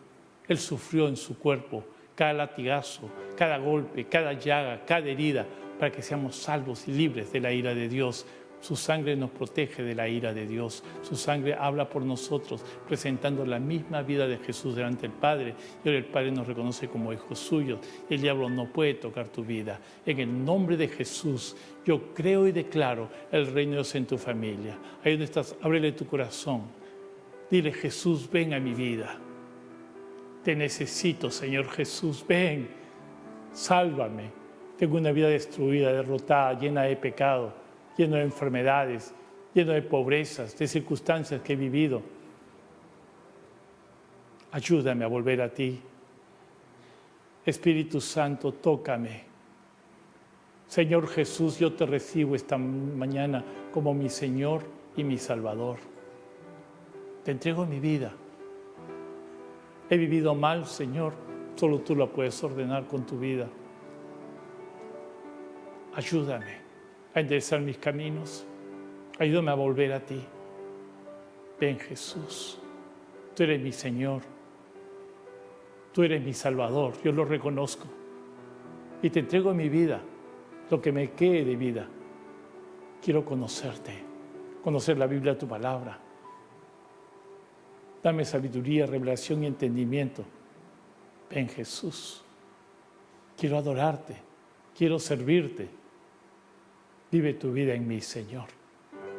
Él sufrió en su cuerpo cada latigazo, cada golpe, cada llaga, cada herida, para que seamos salvos y libres de la ira de Dios. Su sangre nos protege de la ira de Dios. Su sangre habla por nosotros, presentando la misma vida de Jesús delante del Padre. Y ahora el Padre nos reconoce como hijos suyos. El diablo no puede tocar tu vida. En el nombre de Jesús, yo creo y declaro el reino de Dios en tu familia. Ahí donde estás, ábrele tu corazón. Dile, Jesús, ven a mi vida. Te necesito, Señor Jesús, ven. Sálvame. Tengo una vida destruida, derrotada, llena de pecado, lleno de enfermedades, lleno de pobrezas, de circunstancias que he vivido. Ayúdame a volver a ti. Espíritu Santo, tócame. Señor Jesús, yo te recibo esta mañana como mi Señor y mi Salvador. Te entrego mi vida. He vivido mal, Señor, solo tú la puedes ordenar con tu vida. Ayúdame a enderezar mis caminos. Ayúdame a volver a ti. Ven, Jesús. Tú eres mi Señor. Tú eres mi Salvador. Yo lo reconozco. Y te entrego mi vida, lo que me quede de vida. Quiero conocerte, conocer la Biblia, tu palabra. Dame sabiduría, revelación y entendimiento. Ven, Jesús. Quiero adorarte. Quiero servirte. Vive tu vida en mí, Señor.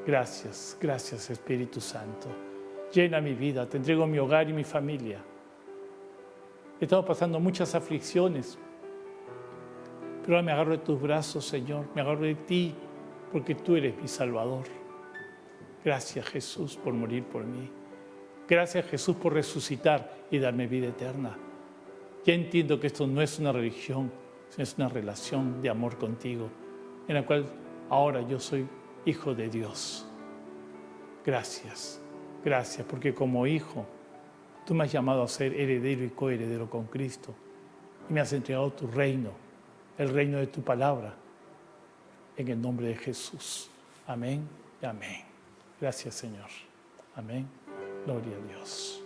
Gracias, gracias, Espíritu Santo. Llena mi vida, te entrego mi hogar y mi familia. He estado pasando muchas aflicciones, pero ahora me agarro de tus brazos, Señor. Me agarro de ti, porque tú eres mi Salvador. Gracias, Jesús, por morir por mí. Gracias, Jesús, por resucitar y darme vida eterna. Ya entiendo que esto no es una religión, sino es una relación de amor contigo, en la cual ahora yo soy hijo de Dios. Gracias, gracias, porque como hijo, tú me has llamado a ser heredero y coheredero con Cristo. Y me has entregado tu reino, el reino de tu palabra, en el nombre de Jesús. Amén y amén. Gracias, Señor. Amén. Gloria a Dios.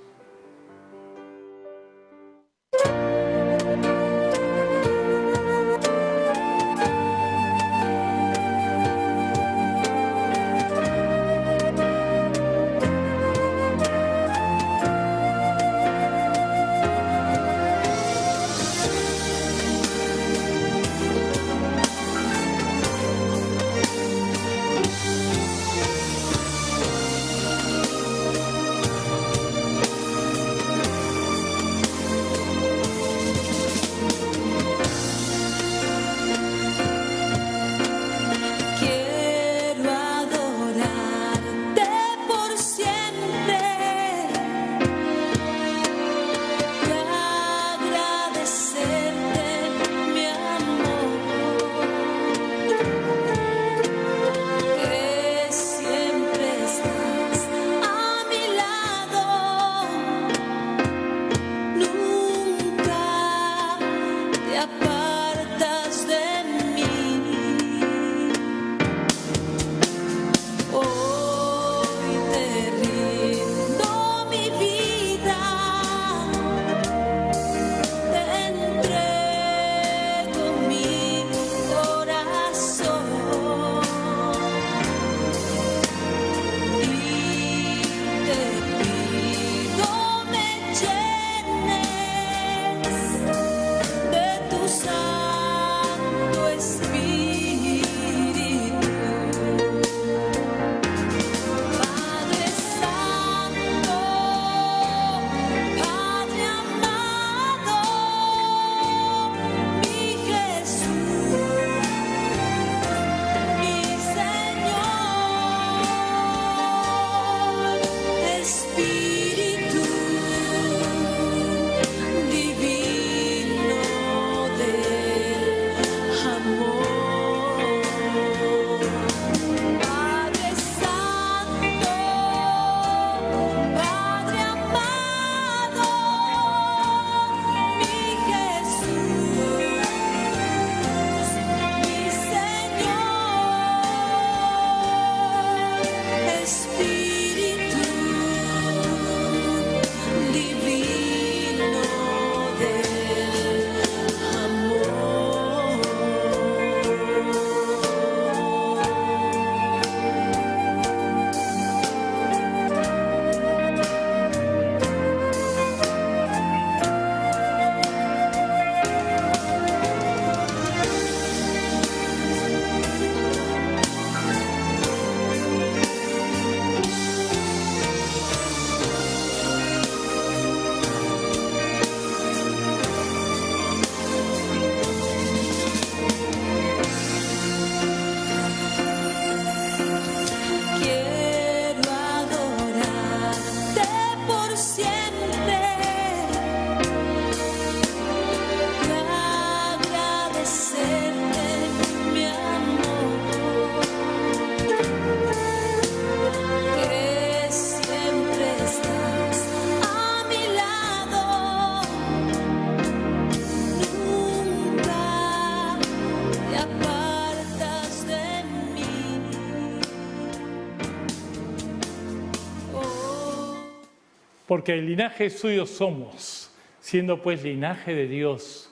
porque el linaje suyo somos, siendo pues linaje de Dios.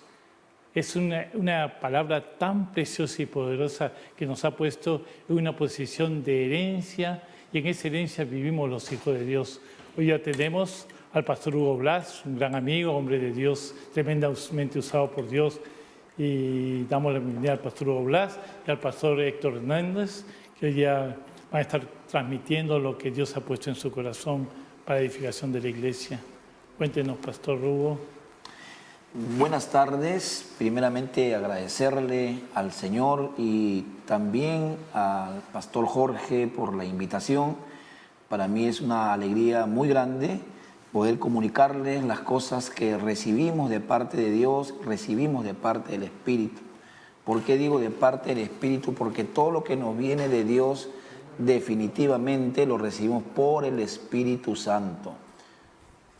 Es una palabra tan preciosa y poderosa que nos ha puesto en una posición de herencia, y en esa herencia vivimos los hijos de Dios. Hoy ya tenemos al pastor Hugo Blas, un gran amigo, hombre de Dios, tremendamente usado por Dios, y damos la bienvenida al pastor Hugo Blas y al pastor Héctor Hernández, que hoy ya van a estar transmitiendo lo que Dios ha puesto en su corazón para la edificación de la iglesia. Cuéntenos, pastor Hugo. Buenas tardes. Primeramente agradecerle al Señor y también al pastor Jorge por la invitación. Para mí es una alegría muy grande poder comunicarles las cosas que recibimos de parte de Dios, recibimos de parte del Espíritu. ¿Por qué digo de parte del Espíritu? Porque todo lo que nos viene de Dios definitivamente lo recibimos por el Espíritu Santo.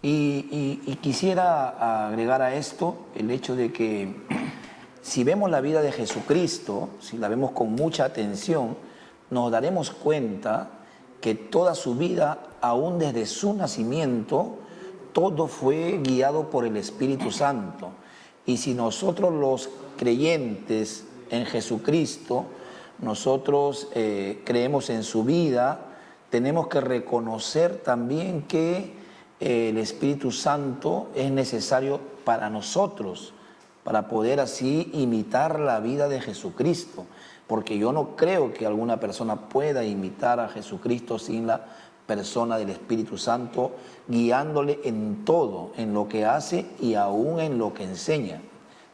Y quisiera agregar a esto el hecho de que si vemos la vida de Jesucristo, si la vemos con mucha atención, nos daremos cuenta que toda su vida, aún desde su nacimiento, todo fue guiado por el Espíritu Santo. Y si nosotros los creyentes en Jesucristo, nosotros creemos en su vida, tenemos que reconocer también que el Espíritu Santo es necesario para nosotros, para poder así imitar la vida de Jesucristo. Porque yo no creo que alguna persona pueda imitar a Jesucristo sin la persona del Espíritu Santo, guiándole en todo, en lo que hace y aún en lo que enseña.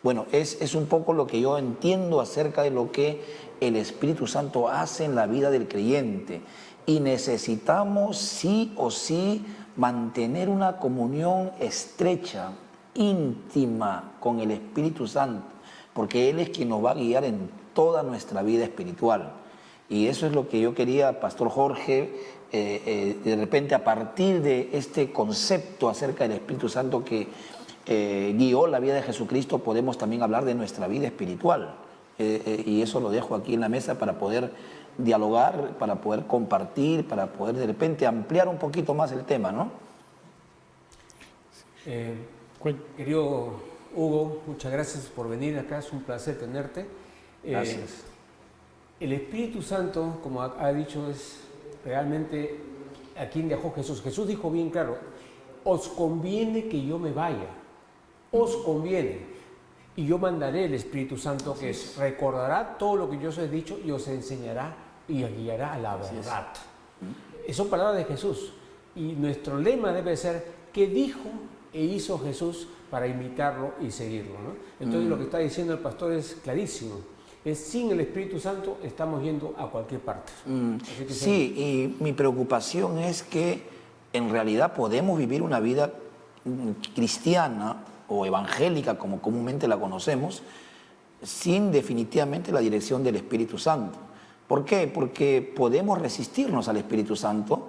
Bueno, es un poco lo que yo entiendo acerca de lo que el Espíritu Santo hace en la vida del creyente. Y necesitamos sí o sí mantener una comunión estrecha, íntima con el Espíritu Santo, porque Él es quien nos va a guiar en toda nuestra vida espiritual. Y eso es lo que yo quería, Pastor Jorge, de repente a partir de este concepto acerca del Espíritu Santo que guió la vida de Jesucristo, podemos también hablar de nuestra vida espiritual. Y eso lo dejo aquí en la mesa para poder dialogar, para poder compartir, para poder de repente ampliar un poquito más el tema, ¿no? Querido Hugo, muchas gracias por venir acá, es un placer tenerte. Gracias. El Espíritu Santo, como ha dicho, es realmente a quien dejó Jesús. Jesús dijo bien claro, os conviene que yo me vaya, os conviene. Y yo mandaré el Espíritu Santo que recordará todo lo que yo os he dicho y os enseñará y os guiará a la verdad. Son palabras de Jesús. Y nuestro lema debe ser, ¿qué dijo e hizo Jesús para imitarlo y seguirlo, ¿no? Entonces lo que está diciendo el pastor es clarísimo. Es sin el Espíritu Santo estamos yendo a cualquier parte. Sí, y mi preocupación es que en realidad podemos vivir una vida cristiana o evangélica, como comúnmente la conocemos, sin definitivamente la dirección del Espíritu Santo. ¿Por qué? Porque podemos resistirnos al Espíritu Santo,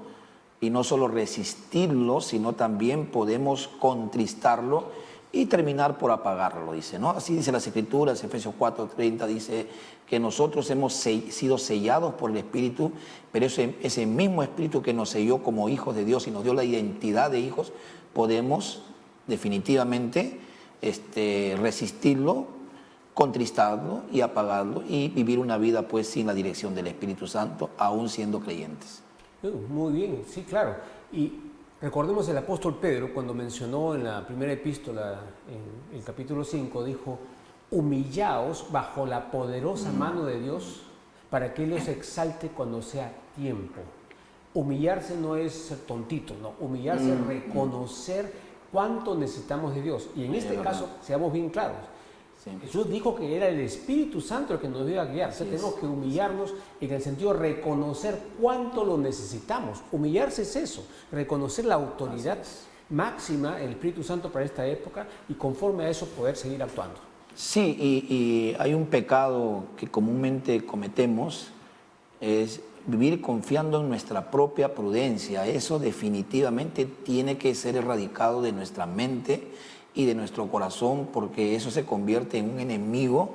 y no solo resistirlo, sino también podemos contristarlo y terminar por apagarlo, dice, ¿no? Así dice las Escrituras, Efesios 4:30 dice que nosotros hemos sido sellados por el Espíritu, pero ese mismo Espíritu que nos selló como hijos de Dios y nos dio la identidad de hijos, podemos definitivamente resistirlo, contristarlo y apagarlo y vivir una vida pues sin la dirección del Espíritu Santo, aún siendo creyentes. Muy bien, sí, claro. Y recordemos el apóstol Pedro cuando mencionó en la primera epístola, en el capítulo 5, dijo, humillaos bajo la poderosa mano de Dios para que Él os exalte cuando sea tiempo. Humillarse no es ser tontito, no. Humillarse es reconocer cuánto necesitamos de Dios. Y en este caso, seamos bien claros, sí. Jesús dijo que era el Espíritu Santo el que nos iba a guiar. O sea, tenemos que humillarnos en el sentido de reconocer cuánto lo necesitamos. Humillarse es eso, reconocer la autoridad máxima del Espíritu Santo para esta época y conforme a eso poder seguir actuando. Sí, y hay un pecado que comúnmente cometemos, es vivir confiando en nuestra propia prudencia. Eso definitivamente tiene que ser erradicado de nuestra mente y de nuestro corazón, porque eso se convierte en un enemigo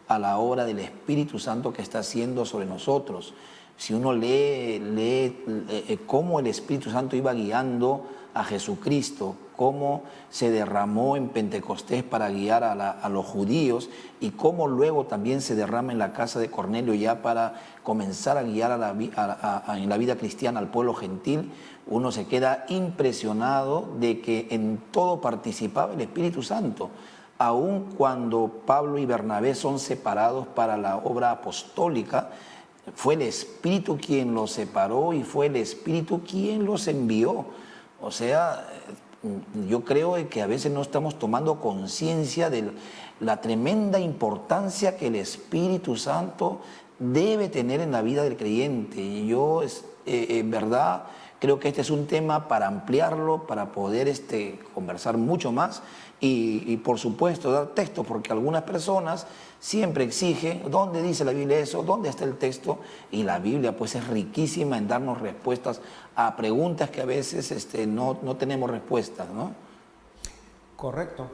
a la obra del Espíritu Santo que está haciendo sobre nosotros. Si uno lee cómo el Espíritu Santo iba guiando a Jesucristo, cómo se derramó en Pentecostés para guiar a los judíos y cómo luego también se derrama en la casa de Cornelio ya para comenzar a guiar en la vida cristiana al pueblo gentil, uno se queda impresionado de que en todo participaba el Espíritu Santo. Aun cuando Pablo y Bernabé son separados para la obra apostólica, fue el Espíritu quien los separó y fue el Espíritu quien los envió. O sea, yo creo que a veces no estamos tomando conciencia de la tremenda importancia que el Espíritu Santo debe tener en la vida del creyente. Y yo, en verdad, creo que este es un tema para ampliarlo, para poder conversar mucho más y por supuesto dar texto, porque algunas personas siempre exigen dónde dice la Biblia eso, dónde está el texto, y la Biblia pues es riquísima en darnos respuestas a preguntas que a veces no tenemos respuestas, ¿no? Correcto.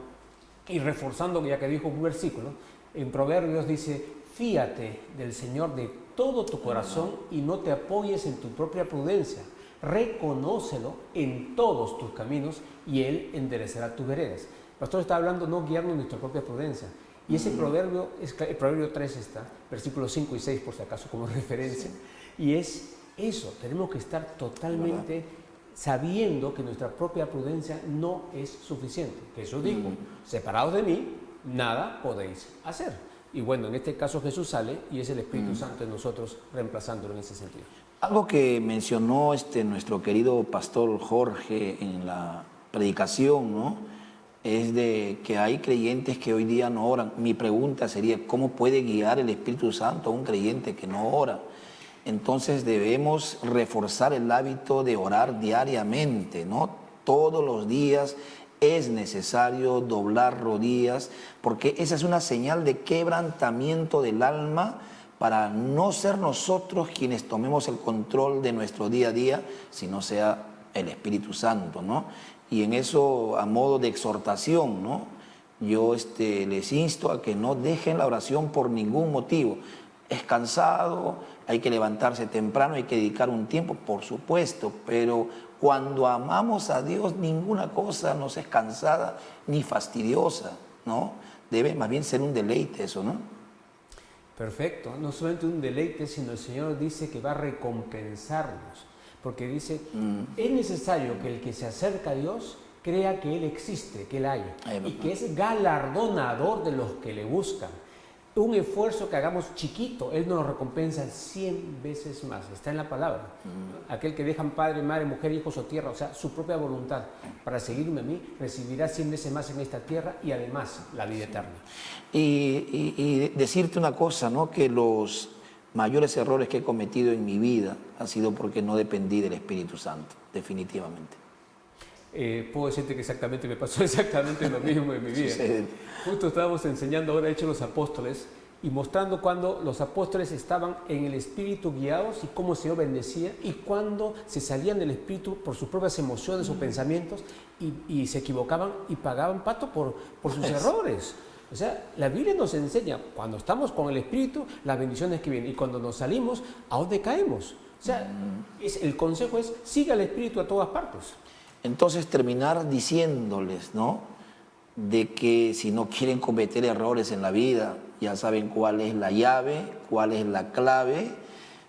Y reforzando, ya que dijo un versículo, en Proverbios dice: fíate del Señor de todo tu corazón y no te apoyes en tu propia prudencia. Reconócelo en todos tus caminos y Él enderezará tus veredas. El pastor está hablando no guiarnos en nuestra propia prudencia. Y ese proverbio, el proverbio 3 está, versículos 5 y 6 por si acaso como referencia. Y es eso, tenemos que estar totalmente sabiendo que nuestra propia prudencia no es suficiente. Jesús dijo: separados de mí, nada podéis hacer. Y bueno, en este caso Jesús sale y es el Espíritu Santo en nosotros reemplazándolo en ese sentido. Algo que mencionó nuestro querido pastor Jorge en la predicación, ¿no?, es de que hay creyentes que hoy día no oran. Mi pregunta sería: ¿cómo puede guiar el Espíritu Santo a un creyente que no ora? Entonces debemos reforzar el hábito de orar diariamente, ¿no? Todos los días es necesario doblar rodillas, porque esa es una señal de quebrantamiento del alma, para no ser nosotros quienes tomemos el control de nuestro día a día, sino sea el Espíritu Santo, ¿no? Y en eso, a modo de exhortación, ¿no?, yo les insto a que no dejen la oración por ningún motivo. Es cansado, hay que levantarse temprano, hay que dedicar un tiempo, por supuesto, pero cuando amamos a Dios, ninguna cosa nos es cansada ni fastidiosa, ¿no? Debe más bien ser un deleite eso, ¿no? Perfecto, no solamente un deleite, sino el Señor dice que va a recompensarnos, porque dice, es necesario que el que se acerca a Dios crea que Él existe, que Él hay, y que es galardonador de los que le buscan. Un esfuerzo que hagamos chiquito, Él nos recompensa 100 veces más, está en la palabra. Aquel que dejan padre, madre, mujer, hijos o tierra, o sea, su propia voluntad, para seguirme a mí, recibirá 100 veces más en esta tierra y además la vida eterna. Y decirte una cosa, ¿no?, que los mayores errores que he cometido en mi vida ha sido porque no dependí del Espíritu Santo, definitivamente. Puedo decirte que exactamente me pasó exactamente lo mismo en mi vida. Sucede. Justo estábamos enseñando ahora Hechos de los Apóstoles y mostrando cuando los apóstoles estaban en el Espíritu guiados y cómo el Señor bendecía, y cuando se salían del Espíritu por sus propias emociones o pensamientos y se equivocaban y pagaban pato por sus errores. O sea, la Biblia nos enseña, cuando estamos con el Espíritu, las bendiciones que vienen, y cuando nos salimos, ¿a dónde caemos? O sea, el consejo es: siga el Espíritu a todas partes. Entonces terminar diciéndoles, ¿no?, de que si no quieren cometer errores en la vida, ya saben cuál es la llave, cuál es la clave,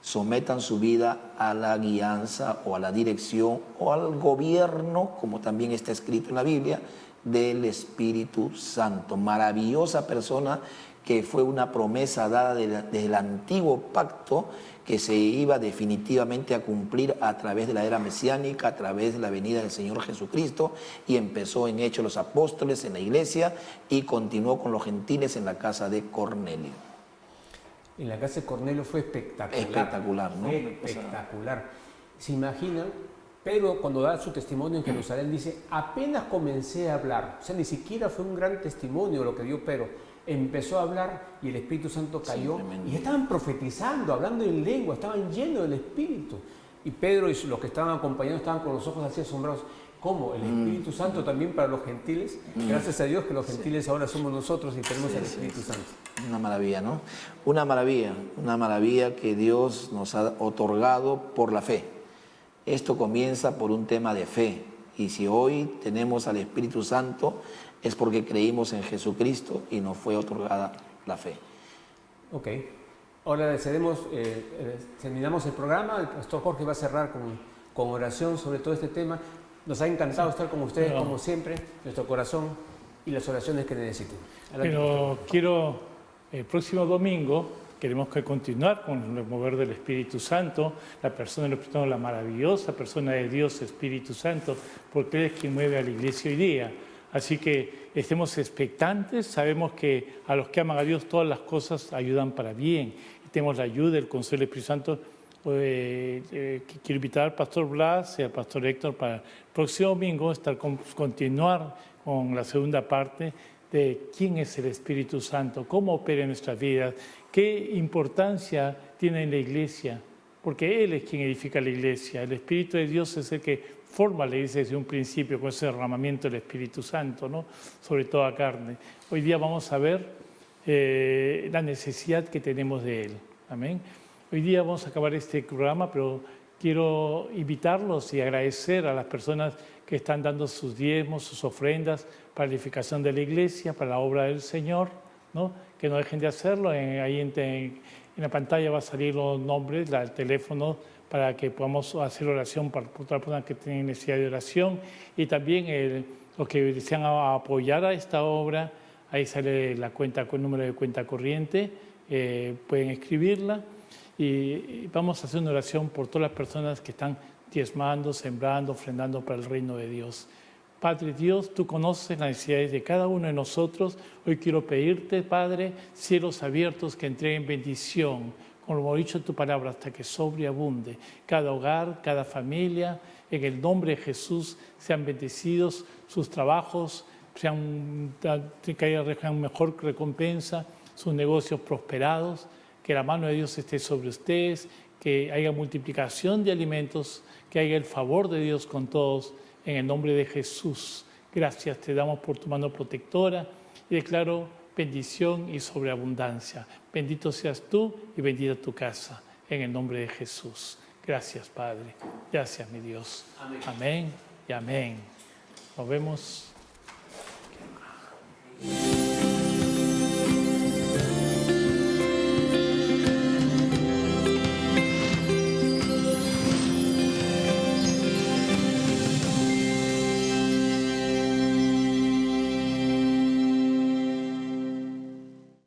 sometan su vida a la guianza o a la dirección o al gobierno, como también está escrito en la Biblia, del Espíritu Santo. Maravillosa persona, que fue una promesa dada desde el antiguo pacto, que se iba definitivamente a cumplir a través de la era mesiánica, a través de la venida del Señor Jesucristo, y empezó en Hechos de los Apóstoles, en la iglesia, y continuó con los gentiles en la casa de Cornelio. En la casa de Cornelio fue espectacular. Espectacular, ¿no? Fue espectacular. ¿Se imaginan? Pedro, cuando da su testimonio en Jerusalén, dice: apenas comencé a hablar. O sea, ni siquiera fue un gran testimonio lo que dio Pedro. Empezó a hablar y el Espíritu Santo cayó, y estaban profetizando, hablando en lengua, estaban llenos del Espíritu. Y Pedro y los que estaban acompañando estaban con los ojos así asombrados. ¿Cómo? ¿El Espíritu Santo también para los gentiles? Gracias a Dios que los gentiles ahora somos nosotros y tenemos el Espíritu Santo. Una maravilla, ¿no? Una maravilla que Dios nos ha otorgado por la fe. Esto comienza por un tema de fe. Y si hoy tenemos al Espíritu Santo, es porque creímos en Jesucristo y nos fue otorgada la fe. Ok. Ahora terminamos el programa. El pastor Jorge va a cerrar con oración sobre todo este tema. Nos ha encantado estar con ustedes, como siempre, nuestro corazón y las oraciones que necesiten. Pero el próximo domingo, queremos continuar con el mover del Espíritu Santo, la persona del Espíritu Santo, la maravillosa persona de Dios, Espíritu Santo, porque Él es quien mueve a la iglesia hoy día. Así que estemos expectantes, sabemos que a los que aman a Dios todas las cosas ayudan para bien. Y tenemos la ayuda, el consejo del Espíritu Santo. Quiero invitar al pastor Blas y al pastor Héctor para el próximo domingo continuar con la segunda parte de quién es el Espíritu Santo, cómo opera en nuestras vidas, qué importancia tiene en la iglesia, porque Él es quien edifica la iglesia. El Espíritu de Dios es el que forma la iglesia desde un principio con ese derramamiento del Espíritu Santo, ¿no? Sobre toda carne. Hoy día vamos a ver la necesidad que tenemos de Él. Amén. Hoy día vamos a acabar este programa, pero quiero invitarlos y agradecer a las personas que están dando sus diezmos, sus ofrendas para la edificación de la iglesia, para la obra del Señor, ¿no? Que no dejen de hacerlo. Ahí en la pantalla va a salir los nombres, el teléfono, para que podamos hacer oración para todas las personas que tienen necesidad de oración. Y también los que desean apoyar a esta obra, ahí sale la cuenta con número de cuenta corriente, pueden escribirla. Y vamos a hacer una oración por todas las personas que están diezmando, sembrando, ofrendando para el reino de Dios. Padre Dios, tú conoces las necesidades de cada uno de nosotros. Hoy quiero pedirte, Padre, cielos abiertos que entreguen bendición, como ha dicho tu palabra, hasta que sobreabunde. Cada hogar, cada familia, en el nombre de Jesús, sean bendecidos sus trabajos, que haya mejor recompensa, sus negocios prosperados, que la mano de Dios esté sobre ustedes, que haya multiplicación de alimentos, que haya el favor de Dios con todos, en el nombre de Jesús. Gracias te damos por tu mano protectora y declaro bendición y sobreabundancia. Bendito seas tú y bendita tu casa, en el nombre de Jesús. Gracias, Padre. Gracias, mi Dios. Amén y amén. Nos vemos.